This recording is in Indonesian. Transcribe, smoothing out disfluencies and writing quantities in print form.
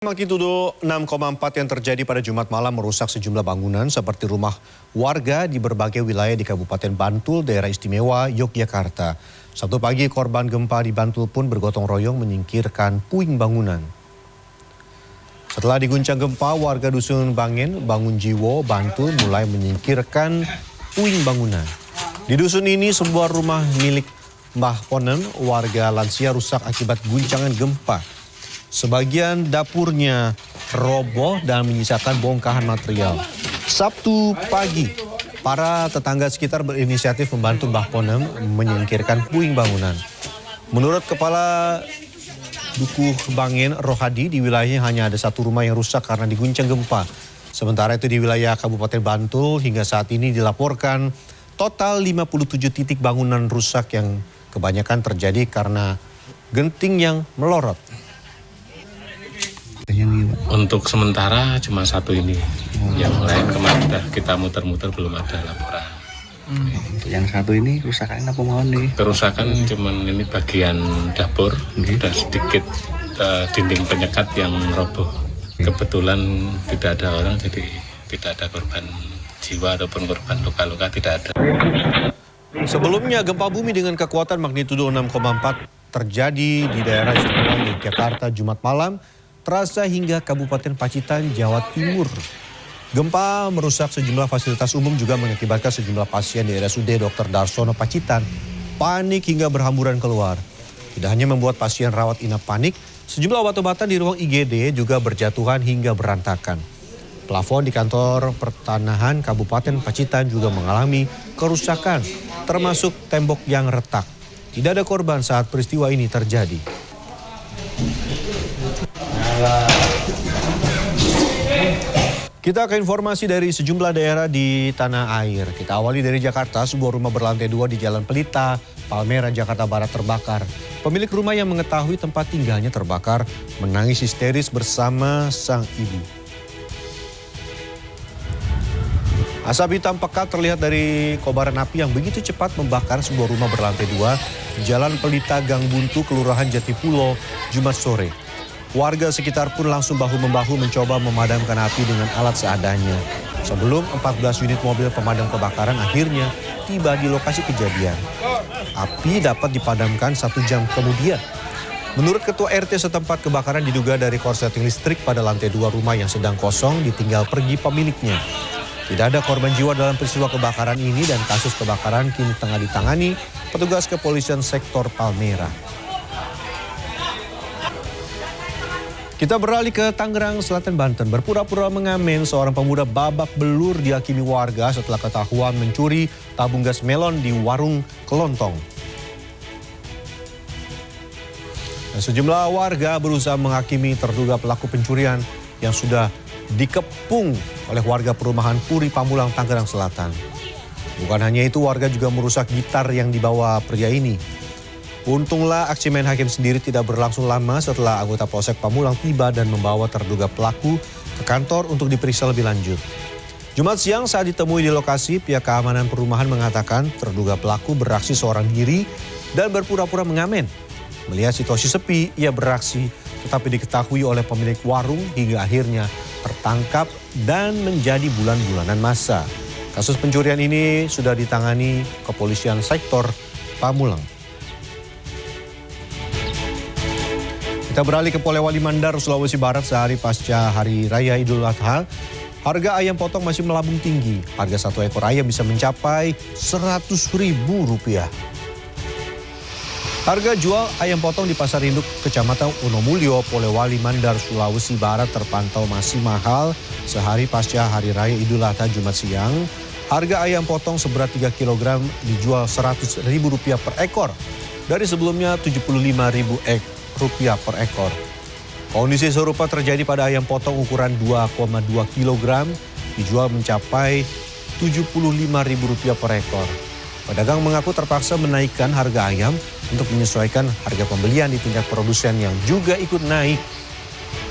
Magnitudo 6,4 yang terjadi pada Jumat malam merusak sejumlah bangunan seperti rumah warga di berbagai wilayah di Kabupaten Bantul, Daerah Istimewa Yogyakarta. Sabtu pagi korban gempa di Bantul pun bergotong royong menyingkirkan puing bangunan. Setelah diguncang gempa, warga dusun Bangen, Bangunjiwo, Bantul mulai menyingkirkan puing bangunan. Di dusun ini sebuah rumah milik Mbah Ponen, warga lansia rusak akibat guncangan gempa. Sebagian dapurnya roboh dan menyisakan bongkahan material. Sabtu pagi, para tetangga sekitar berinisiatif membantu Mbah Ponem menyingkirkan puing bangunan. Menurut Kepala Dukuh Bangen Rohadi, di wilayahnya hanya ada satu rumah yang rusak karena diguncang gempa. Sementara itu di wilayah Kabupaten Bantul hingga saat ini dilaporkan total 57 titik bangunan rusak yang kebanyakan terjadi karena genting yang melorot. Untuk sementara cuma satu ini, yang lain kemarin kita muter-muter belum ada laporan. Yang satu ini kerusakan apa mau nih? Kerusakan cuman ini bagian dapur, dan sedikit dinding penyekat yang roboh. Kebetulan tidak ada orang, jadi tidak ada korban jiwa ataupun korban luka-luka, tidak ada. Sebelumnya gempa bumi dengan kekuatan magnitudo 6,4 terjadi di daerah istimewa Yogyakarta Jumat malam, terasa hingga Kabupaten Pacitan, Jawa Timur. Gempa merusak sejumlah fasilitas umum juga mengakibatkan sejumlah pasien di RSUD Dr. Darsono Pacitan panik hingga berhamburan keluar. Tidak hanya membuat pasien rawat inap panik, sejumlah obat-obatan di ruang IGD juga berjatuhan hingga berantakan. Plafon di kantor pertanahan Kabupaten Pacitan juga mengalami kerusakan, termasuk tembok yang retak. Tidak ada korban saat peristiwa ini terjadi. Kita ke informasi dari sejumlah daerah di tanah air. Kita awali dari Jakarta, sebuah rumah berlantai 2 di Jalan Pelita, Palmera, Jakarta Barat terbakar. Pemilik rumah yang mengetahui tempat tinggalnya terbakar menangis histeris bersama sang ibu. Asap hitam pekat terlihat dari kobaran api yang begitu cepat membakar sebuah rumah berlantai 2 di Jalan Pelita, Gang Buntu, Kelurahan Jatipulo, Jumat sore. Warga sekitar pun langsung bahu-membahu mencoba memadamkan api dengan alat seadanya. Sebelum 14 unit mobil pemadam kebakaran akhirnya tiba di lokasi kejadian. Api dapat dipadamkan 1 jam kemudian. Menurut Ketua RT setempat, kebakaran diduga dari korsleting listrik pada lantai 2 rumah yang sedang kosong ditinggal pergi pemiliknya. Tidak ada korban jiwa dalam peristiwa kebakaran ini dan kasus kebakaran kini tengah ditangani petugas kepolisian sektor Palmera. Kita beralih ke Tangerang Selatan, Banten. Berpura-pura mengamen, seorang pemuda babak belur dihakimi warga setelah ketahuan mencuri tabung gas melon di warung kelontong. Dan sejumlah warga berusaha menghakimi terduga pelaku pencurian yang sudah dikepung oleh warga perumahan Puri Pamulang, Tangerang Selatan. Bukan hanya itu, warga juga merusak gitar yang dibawa pria ini. Untunglah aksi main hakim sendiri tidak berlangsung lama setelah anggota Polsek Pamulang tiba dan membawa terduga pelaku ke kantor untuk diperiksa lebih lanjut. Jumat siang saat ditemui di lokasi, pihak keamanan perumahan mengatakan terduga pelaku beraksi seorang diri dan berpura-pura mengamen. Melihat situasi sepi, ia beraksi tetapi diketahui oleh pemilik warung hingga akhirnya tertangkap dan menjadi bulan-bulanan masa. Kasus pencurian ini sudah ditangani kepolisian sektor Pamulang. Kita beralih ke Polewali Mandar, Sulawesi Barat. Sehari pasca Hari Raya Idul Adha, harga ayam potong masih melambung tinggi. Harga satu ekor ayam bisa mencapai Rp100.000. Harga jual ayam potong di Pasar Induk, Kecamatan Wonomulyo, Polewali Mandar, Sulawesi Barat terpantau masih mahal. Sehari pasca Hari Raya Idul Adha Jumat siang, harga ayam potong seberat 3 kg dijual Rp100.000 per ekor. Dari sebelumnya Rp75.000 per ekor. Kondisi serupa terjadi pada ayam potong ukuran 2,2 kg dijual mencapai Rp75.000 per ekor. Pedagang mengaku terpaksa menaikkan harga ayam untuk menyesuaikan harga pembelian di tingkat produsen yang juga ikut naik